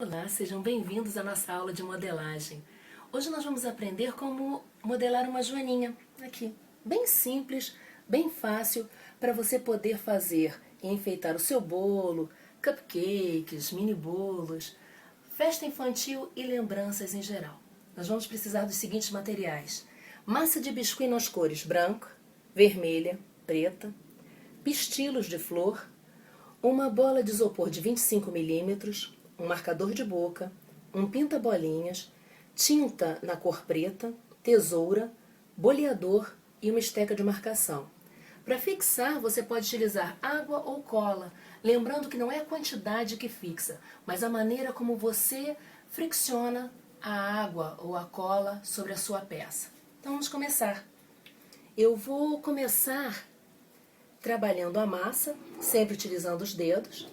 Olá, sejam bem-vindos à nossa aula de modelagem. Hoje nós vamos aprender como modelar uma joaninha, aqui, bem simples, bem fácil, para você poder fazer e enfeitar o seu bolo, cupcakes, mini bolos, festa infantil e lembranças em geral. Nós vamos precisar dos seguintes materiais: massa de biscuit nas cores branca, vermelha, preta, pistilos de flor, uma bola de isopor de 25 milímetros, um marcador de boca, um pinta-bolinhas, tinta na cor preta, tesoura, boleador e uma esteca de marcação. Para fixar, você pode utilizar água ou cola, lembrando que não é a quantidade que fixa, mas a maneira como você fricciona a água ou a cola sobre a sua peça. Então vamos começar. Eu vou começar trabalhando a massa, sempre utilizando os dedos,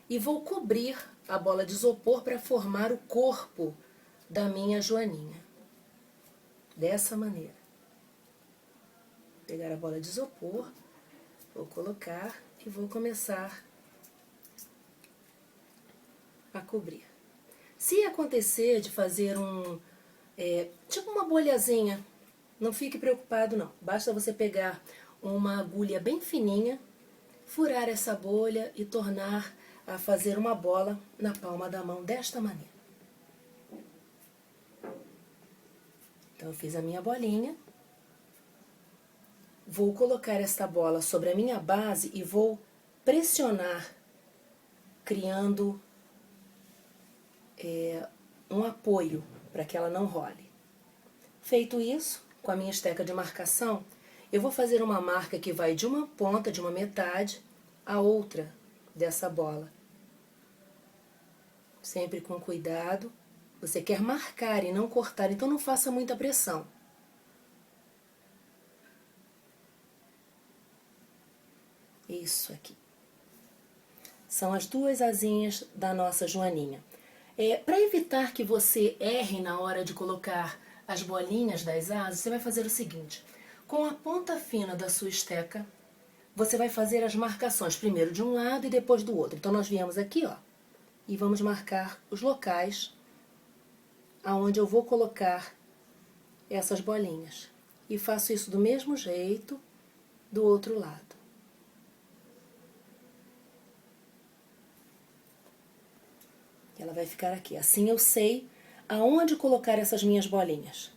e vou cobrir a bola de isopor para formar o corpo da minha joaninha. Dessa maneira. Vou pegar a bola de isopor, vou colocar e vou começar a cobrir. Se acontecer de fazer tipo uma bolhazinha, não fique preocupado não. Basta você pegar uma agulha bem fininha, furar essa bolha e tornar a fazer uma bola na palma da mão desta maneira. Então eu fiz a minha bolinha, vou colocar esta bola sobre a minha base e vou pressionar, criando um apoio para que ela não role. Feito isso, com a minha esteca de marcação, eu vou fazer uma marca que vai de uma ponta, de uma metade, a outra dessa bola. Sempre com cuidado. Você quer marcar e não cortar, então não faça muita pressão. Isso aqui. São as duas asinhas da nossa joaninha. Para evitar que você erre na hora de colocar as bolinhas das asas, você vai fazer o seguinte: com a ponta fina da sua esteca, você vai fazer as marcações, primeiro de um lado e depois do outro. Então nós viemos aqui, ó, e vamos marcar os locais aonde eu vou colocar essas bolinhas. E faço isso do mesmo jeito do outro lado. Ela vai ficar aqui. Assim eu sei aonde colocar essas minhas bolinhas.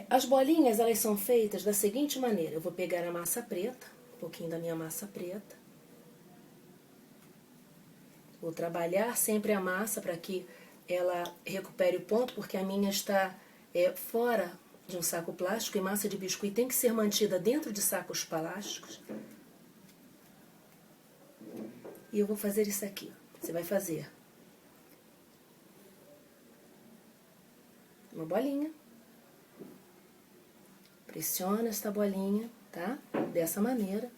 As bolinhas, elas são feitas da seguinte maneira. Eu vou pegar a massa preta, um pouquinho da minha massa preta. Vou trabalhar sempre a massa para que ela recupere o ponto, porque a minha está fora de um saco plástico e massa de biscuit tem que ser mantida dentro de sacos plásticos. E eu vou fazer isso aqui. Você vai fazer uma bolinha. Pressiona esta bolinha, tá? Dessa maneira.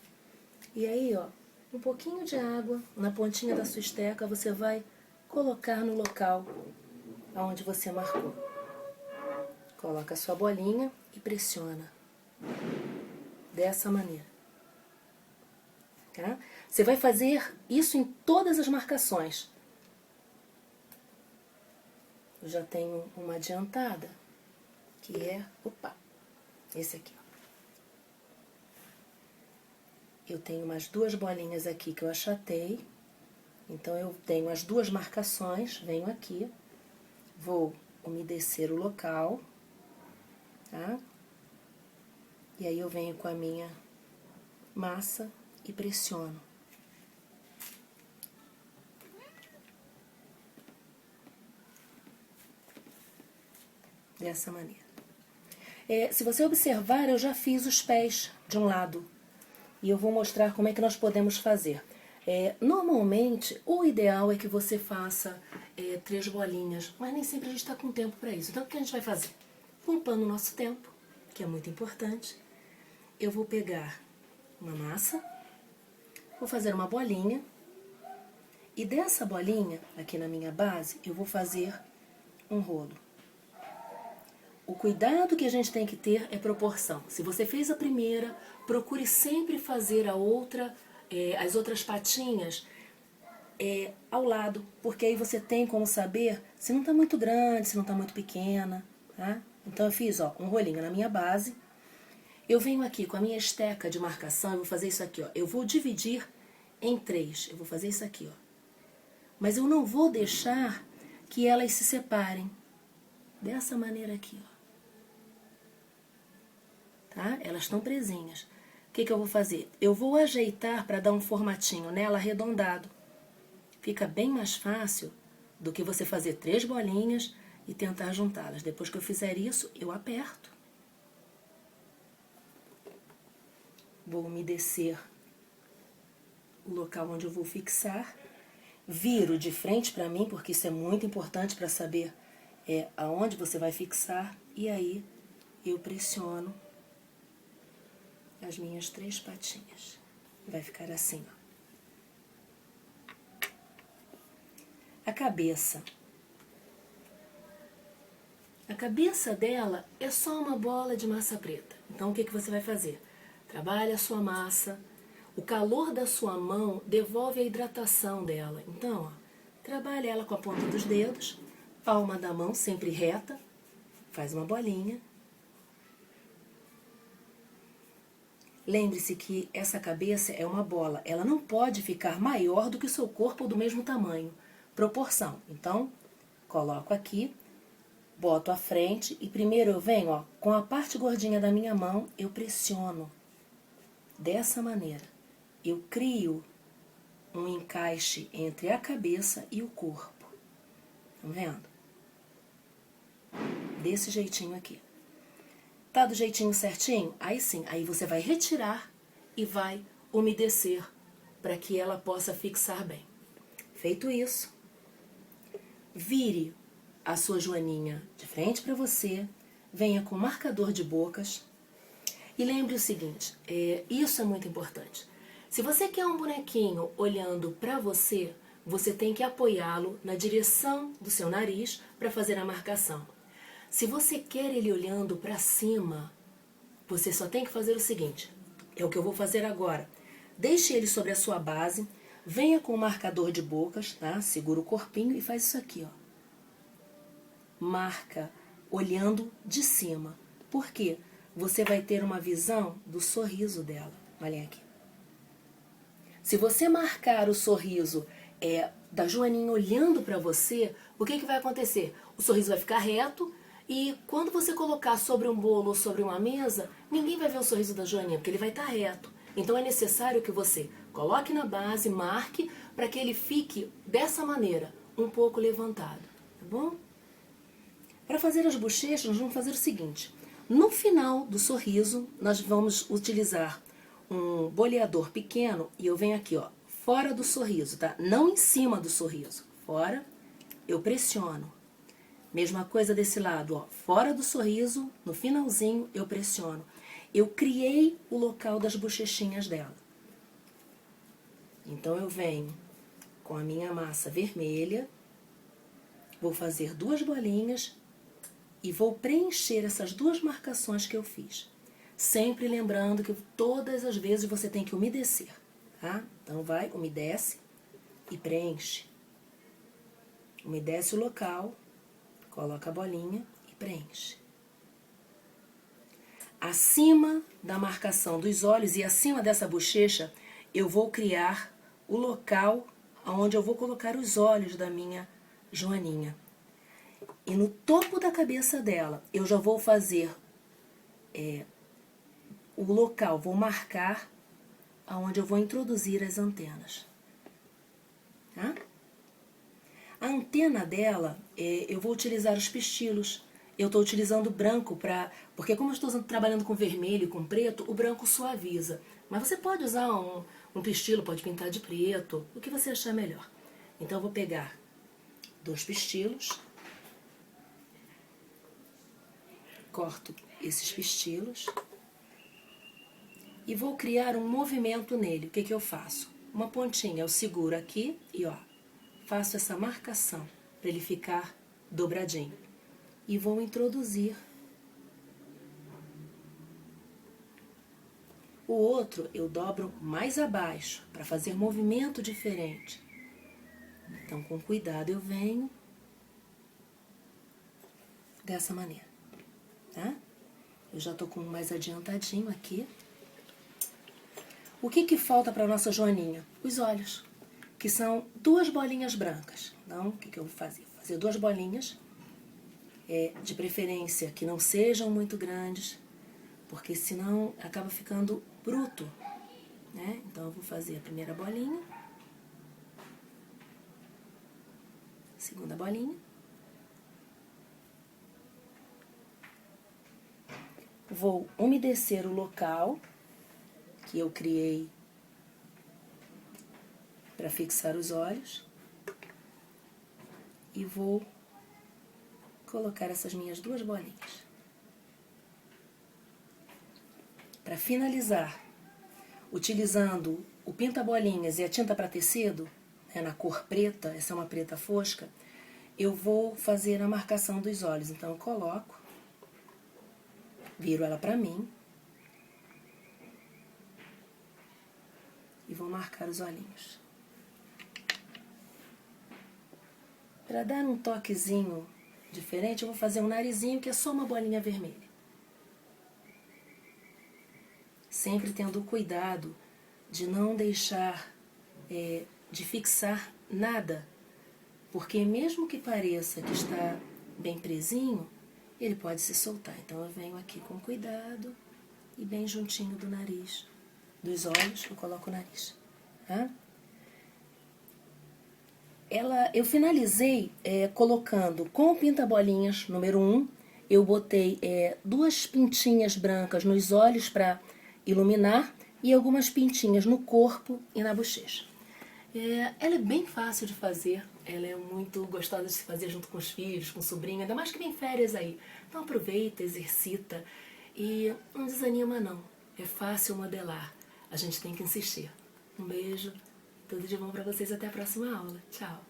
E aí, ó, um pouquinho de água na pontinha da sua esteca, você vai colocar no local onde você marcou. Coloca a sua bolinha e pressiona. Dessa maneira. Tá? Você vai fazer isso em todas as marcações. Eu já tenho uma adiantada, que é, esse aqui, ó. Eu tenho umas duas bolinhas aqui que eu achatei. Então eu tenho as duas marcações, venho aqui, vou umedecer o local, tá? E aí eu venho com a minha massa e pressiono. Dessa maneira. Se você observar, eu já fiz os pés de um lado. E eu vou mostrar como é que nós podemos fazer. Normalmente, o ideal é que você faça 3 bolinhas, mas nem sempre a gente está com tempo para isso. Então, o que a gente vai fazer? Poupando o nosso tempo, que é muito importante, eu vou pegar uma massa, vou fazer uma bolinha, e dessa bolinha, aqui na minha base, eu vou fazer um rolo. O cuidado que a gente tem que ter é proporção. Se você fez a primeira, procure sempre fazer a outra, as outras patinhas ao lado, porque aí você tem como saber se não está muito grande, se não está muito pequena, tá? Então eu fiz, ó, um rolinho na minha base. Eu venho aqui com a minha esteca de marcação, eu vou fazer isso aqui, ó. Eu vou dividir em 3, eu vou fazer isso aqui, ó. Mas eu não vou deixar que elas se separem. Dessa maneira aqui, ó. Tá? Elas estão presinhas. O que eu vou fazer? Eu vou ajeitar para dar um formatinho nela arredondado. Fica bem mais fácil do que você fazer 3 bolinhas e tentar juntá-las. Depois que eu fizer isso, eu aperto. Vou umedecer o local onde eu vou fixar. Viro de frente para mim, porque isso é muito importante para saber aonde você vai fixar. E aí eu pressiono as minhas 3 patinhas. Vai ficar assim, ó. A cabeça. A cabeça dela é só uma bola de massa preta. Então o que você vai fazer? Trabalha a sua massa. O calor da sua mão devolve a hidratação dela. Então, ó, trabalha ela com a ponta dos dedos, palma da mão sempre reta, faz uma bolinha. Lembre-se que essa cabeça é uma bola, ela não pode ficar maior do que o seu corpo ou do mesmo tamanho, proporção. Então, coloco aqui, boto à frente e primeiro eu venho, ó, com a parte gordinha da minha mão, eu pressiono. Dessa maneira, eu crio um encaixe entre a cabeça e o corpo. Estão vendo? Desse jeitinho aqui. Tá do jeitinho certinho? Aí sim, aí você vai retirar e vai umedecer para que ela possa fixar bem. Feito isso, vire a sua joaninha de frente para você, venha com marcador de bocas e lembre o seguinte, isso é muito importante. Se você quer um bonequinho olhando para você, você tem que apoiá-lo na direção do seu nariz para fazer a marcação. Se você quer ele olhando para cima, você só tem que fazer o seguinte, é o que eu vou fazer agora. Deixe ele sobre a sua base, venha com o marcador de bocas, tá? Segura o corpinho e faz isso aqui, ó. Marca olhando de cima. Por quê? Você vai ter uma visão do sorriso dela. Olha aqui. Se você marcar o sorriso da joaninha olhando para você, o que vai acontecer? O sorriso vai ficar reto e quando você colocar sobre um bolo ou sobre uma mesa, ninguém vai ver o sorriso da joaninha, porque ele vai estar reto. Então é necessário que você coloque na base, marque, para que ele fique dessa maneira, um pouco levantado, tá bom? Para fazer as bochechas, nós vamos fazer o seguinte. No final do sorriso, nós vamos utilizar um boleador pequeno e eu venho aqui, ó, fora do sorriso, tá? Não em cima do sorriso, fora, eu pressiono. Mesma coisa desse lado, ó, fora do sorriso, no finalzinho eu pressiono. Eu criei o local das bochechinhas dela. Então eu venho com a minha massa vermelha, vou fazer 2 bolinhas e vou preencher essas 2 marcações que eu fiz. Sempre lembrando que todas as vezes você tem que umedecer, tá? Então vai, umedece e preenche. Umedece o local, coloca a bolinha e preenche. Acima da marcação dos olhos e acima dessa bochecha, eu vou criar o local onde eu vou colocar os olhos da minha joaninha. E no topo da cabeça dela, eu já vou fazer o local, vou marcar aonde eu vou introduzir as antenas. Tá? A antena dela, eu vou utilizar os pistilos. Eu estou utilizando branco porque como eu estou trabalhando com vermelho e com preto, o branco suaviza. Mas você pode usar um pistilo, pode pintar de preto, o que você achar melhor. Então eu vou pegar 2 pistilos, corto esses pistilos e vou criar um movimento nele. O que eu faço? Uma pontinha eu seguro aqui e ó, faço essa marcação para ele ficar dobradinho. E vou introduzir. O outro eu dobro mais abaixo para fazer movimento diferente. Então, com cuidado, eu venho dessa maneira, tá? Eu já tô com mais adiantadinho aqui. O que falta para nossa joaninha? Os olhos, que são 2 bolinhas brancas. Então, o que eu vou fazer? Vou fazer 2 bolinhas, de preferência que não sejam muito grandes, porque senão acaba ficando bruto, né? Então, eu vou fazer a primeira bolinha, segunda bolinha, vou umedecer o local que eu criei para fixar os olhos e vou colocar essas minhas 2 bolinhas. Para finalizar, utilizando o pinta-bolinhas e a tinta para tecido, na cor preta, essa é uma preta fosca, eu vou fazer a marcação dos olhos. Então, eu coloco, viro ela para mim e vou marcar os olhinhos. Para dar um toquezinho diferente, eu vou fazer um narizinho que é só uma bolinha vermelha. Sempre tendo cuidado de não deixar, de fixar nada, porque mesmo que pareça que está bem presinho, ele pode se soltar. Então eu venho aqui com cuidado e bem juntinho do nariz, dos olhos, eu coloco o nariz, tá? Eu finalizei colocando com o pinta-bolinhas número 1, eu botei 2 pintinhas brancas nos olhos para iluminar e algumas pintinhas no corpo e na bochecha. Ela é bem fácil de fazer, ela é muito gostosa de se fazer junto com os filhos, com o sobrinho, ainda mais que vem férias aí. Então aproveita, exercita e não desanima não, é fácil modelar, a gente tem que insistir. Um beijo, tudo de bom para vocês, até a próxima aula. Tchau!